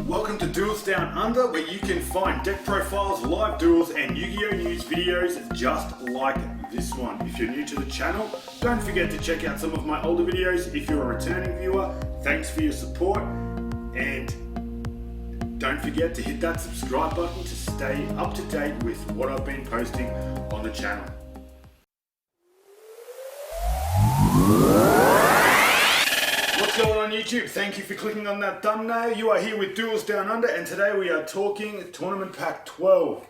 Welcome to Duels Down Under, where you can find deck profiles, live duels, and Yu-Gi-Oh! News videos just like this one. If you're new to the channel, don't forget to check out some of my older videos. If you're a returning viewer, thanks for your support, and don't forget to hit that subscribe button to stay up to date with what I've been posting on the channel. What's going on YouTube? Thank you for clicking on that thumbnail. You are here with Duels Down Under, and today we are talking Tournament Pack 12.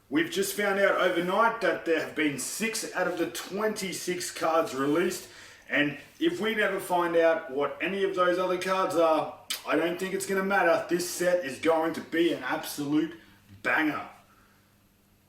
We've just found out overnight that there have been 6 out of the 26 cards released, and if we never find out what any of those other cards are, I don't think it's going to matter. This set is going to be an absolute banger.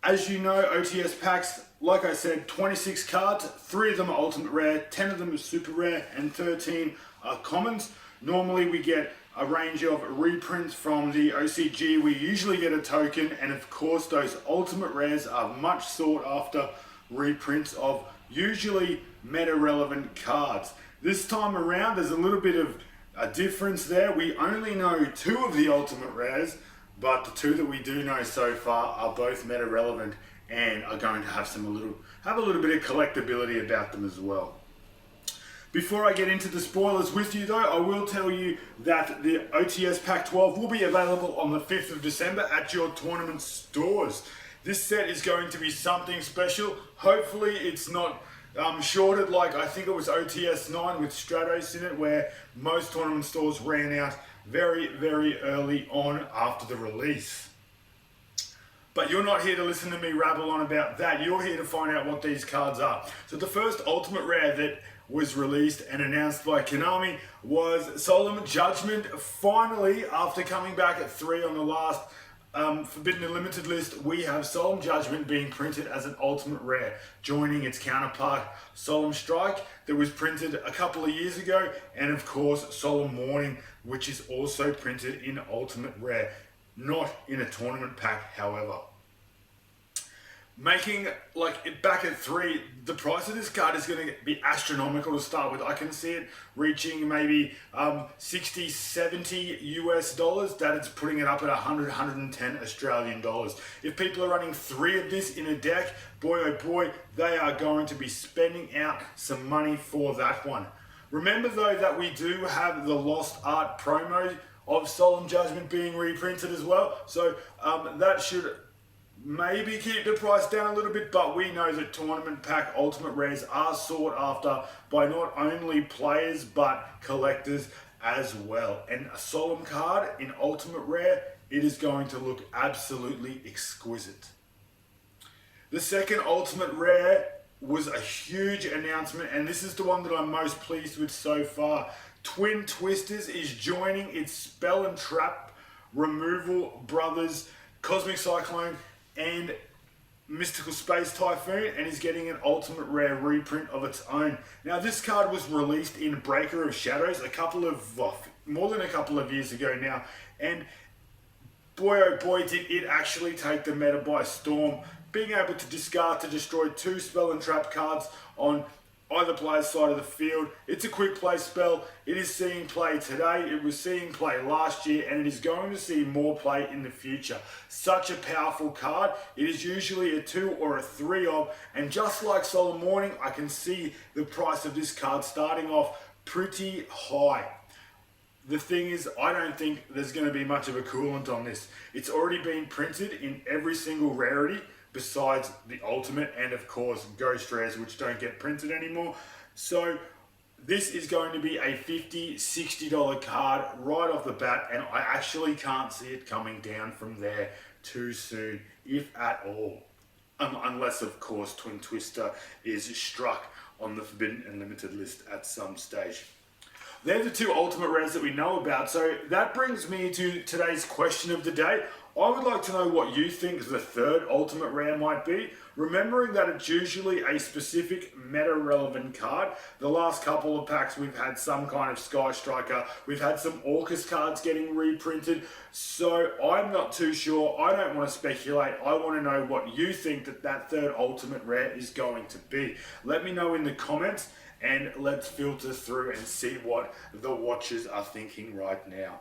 As you know, OTS packs, like I said, 26 cards, 3 of them are ultimate rare, 10 of them are super rare, and 13 are commons. Normally we get a range of reprints from the OCG. We usually get a token, and of course those ultimate rares are much sought after reprints of usually meta relevant cards. This time around there's a little bit of a difference there. We only know 2 of the ultimate rares, but the 2 that we do know so far are both meta relevant and are going to have a little bit of collectability about them as well. Before I get into the spoilers with you though, I will tell you that the OTS Pack 12 will be available on the 5th of December at your tournament stores. This set is going to be something special. Hopefully it's not shorted like I think it was OTS 9 with Stratos in it, where most tournament stores ran out very, very early on after the release. But you're not here to listen to me rabble on about that. You're here to find out what these cards are. So the first ultimate rare that was released and announced by Konami was Solemn Judgment. Finally, after coming back at 3 on the last Forbidden and Limited list, we have Solemn Judgment being printed as an ultimate rare, joining its counterpart Solemn Strike that was printed a couple of years ago, and of course Solemn Warning, which is also printed in ultimate rare, not in a tournament pack however. Making it back at 3, the price of this card is going to be astronomical to start with. I can see it reaching maybe 60, 70 US dollars. That it's putting it up at 100, 110 Australian dollars. If people are running 3 of this in a deck, boy oh boy, they are going to be spending out some money for that one. Remember though that we do have the Lost Art promo of Solemn Judgment being reprinted as well. So that should maybe keep the price down a little bit, but we know that tournament pack ultimate rares are sought after by not only players but collectors as well. And a Solemn card in ultimate rare, it is going to look absolutely exquisite. The second ultimate rare was a huge announcement, and this is the one that I'm most pleased with so far. Twin Twisters is joining its Spell and Trap Removal Brothers Cosmic Cyclone and Mystical Space Typhoon, and is getting an ultimate rare reprint of its own. Now this card was released in Breaker of Shadows more than a couple of years ago now, and boy oh boy did it actually take the meta by storm, being able to discard to destroy 2 spell and trap cards on either player's side of the field. It's a quick play spell. It is seeing play today. It was seeing play last year, and it is going to see more play in the future. Such a powerful card. It is usually a 2 or a 3 of, and just like Solemn Warning, I can see the price of this card starting off pretty high. The thing is, I don't think there's going to be much of a coolant on this. It's already been printed in every single rarity besides the ultimate and of course ghost rares, which don't get printed anymore. So this is going to be a $50, $60 card right off the bat, and I actually can't see it coming down from there too soon, if at all. Unless of course Twin Twister is struck on the Forbidden and Limited list at some stage. They're the 2 ultimate rares that we know about, so that brings me to today's question of the day. I would like to know what you think the 3rd ultimate rare might be, remembering that it's usually a specific meta relevant card. The last couple of packs we've had some kind of Sky Striker, we've had some Orcus cards getting reprinted, so I'm not too sure. I don't want to speculate. I want to know what you think that 3rd ultimate rare is going to be. Let me know in the comments, and let's filter through and see what the watchers are thinking right now.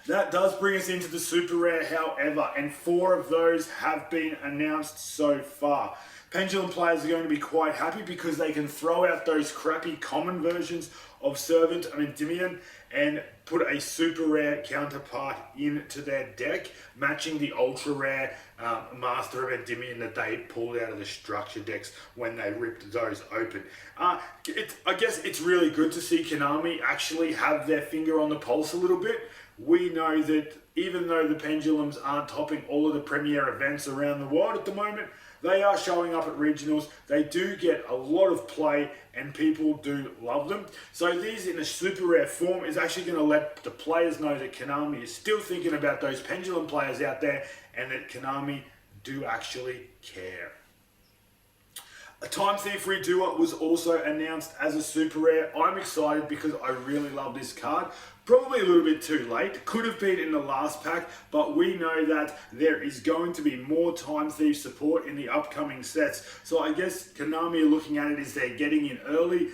That does bring us into the super rare, however, and 4 of those have been announced so far. Pendulum players are going to be quite happy because they can throw out those crappy common versions of Servant of Endymion and put a super rare counterpart into their deck, matching the ultra rare Master of Endymion that they pulled out of the structure decks when they ripped those open. I guess it's really good to see Konami actually have their finger on the pulse a little bit. We know that even though the Pendulums aren't topping all of the premier events around the world at the moment, they are showing up at regionals. They do get a lot of play and people do love them. So these in a super rare form is actually going to let the players know that Konami is still thinking about those Pendulum players out there and that Konami do actually care. A Time Thief Redoer was also announced as a super rare. I'm excited because I really love this card. Probably a little bit too late. Could have been in the last pack, but we know that there is going to be more Time Thief support in the upcoming sets. So I guess Konami are looking at it as they're getting in early,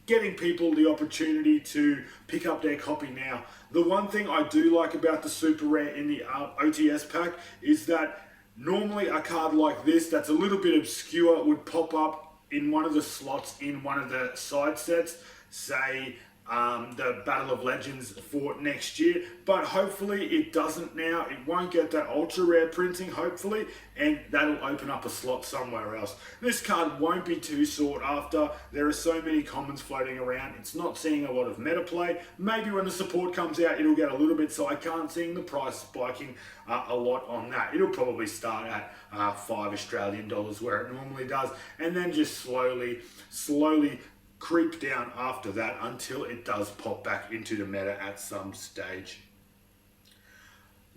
getting people the opportunity to pick up their copy now. The one thing I do like about the super rare in the OTS pack is that normally a card like this that's a little bit obscure would pop up in one of the slots in one of the side sets, say the Battle of Legends for next year, but hopefully it doesn't now. It won't get that ultra rare printing, hopefully, and that'll open up a slot somewhere else. This card won't be too sought after. There are so many commons floating around. It's not seeing a lot of meta play. Maybe when the support comes out, it'll get a little bit, so I can't see the price spiking a lot on that. It'll probably start at $5 Australian where it normally does, and then just slowly creep down after that until it does pop back into the meta at some stage.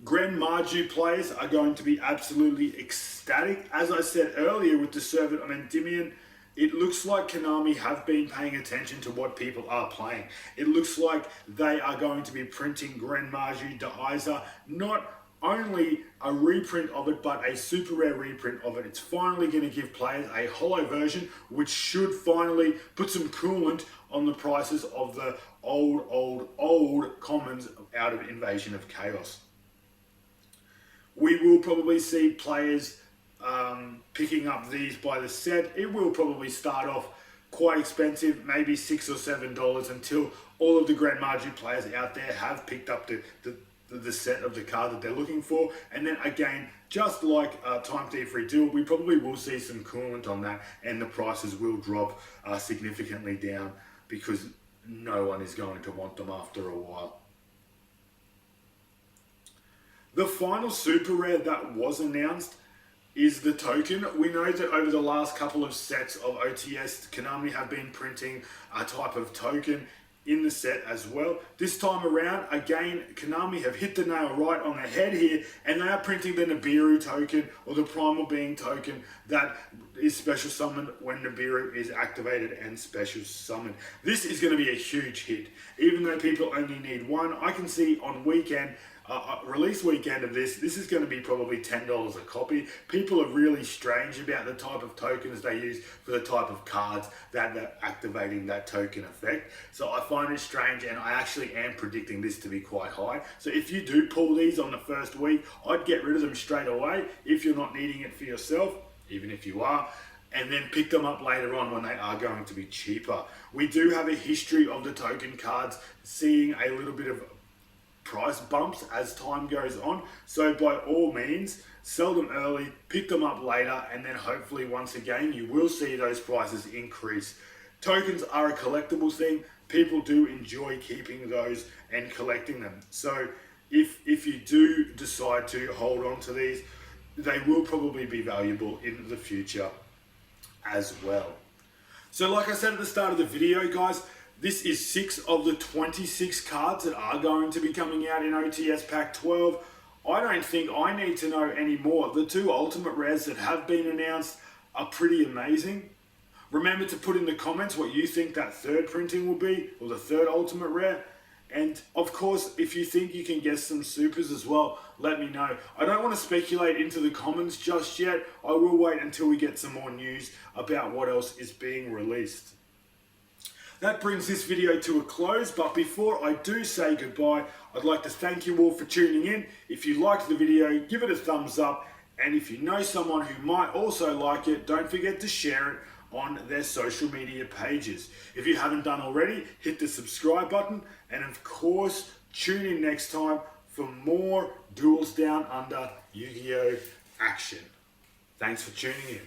Gren Maju players are going to be absolutely ecstatic. As I said earlier with the Servant of Endymion, it looks like Konami have been paying attention to what people are playing. It looks like they are going to be printing Gren Maju Deiza, not only a reprint of it, but a super rare reprint of it. It's finally going to give players a holo version, which should finally put some coolant on the prices of the old commons out of Invasion of Chaos. We will probably see players picking up these by the set. It will probably start off quite expensive, maybe $6 or $7, until all of the Grand Maju players out there have picked up the set of the card that they're looking for. And then again, just like Time Thief Redoer, we probably will see some coolant on that and the prices will drop significantly down because no one is going to want them after a while. The final super rare that was announced is the token. We know that over the last couple of sets of OTS, Konami have been printing a type of token in the set as well. This time around, again, Konami have hit the nail right on the head here, and they are printing the Nibiru token, or the Primal Being token, that is special summoned when Nibiru is activated and special summoned. This is going to be a huge hit. Even though people only need one, I can see on weekend, release weekend of this is going to be probably $10 a copy. People are really strange about the type of tokens they use for the type of cards that are activating that token effect. So I find it strange, and I actually am predicting this to be quite high. So if you do pull these on the first week, I'd get rid of them straight away if you're not needing it for yourself, even if you are, and then pick them up later on when they are going to be cheaper. We do have a history of the token cards seeing a little bit of price bumps as time goes on, so by all means sell them early, pick them up later, and then hopefully once again you will see those prices increase. Tokens are a collectibles thing. People do enjoy keeping those and collecting them, so if you do decide to hold on to these, they will probably be valuable in the future as well. So like I said at the start of the video, guys, this is 6 of the 26 cards that are going to be coming out in OTS Pack 12. I don't think I need to know any more. The 2 Ultimate Rares that have been announced are pretty amazing. Remember to put in the comments what you think that third printing will be, or the third Ultimate Rare. And of course, if you think you can get some supers as well, let me know. I don't want to speculate into the commons just yet. I will wait until we get some more news about what else is being released. that brings this video to a close, but before I do say goodbye, I'd like to thank you all for tuning in. If you liked the video, give it a thumbs up, and if you know someone who might also like it, don't forget to share it on their social media pages. If you haven't done already, hit the subscribe button, and of course, tune in next time for more Duels Down Under Yu-Gi-Oh! Action. Thanks for tuning in.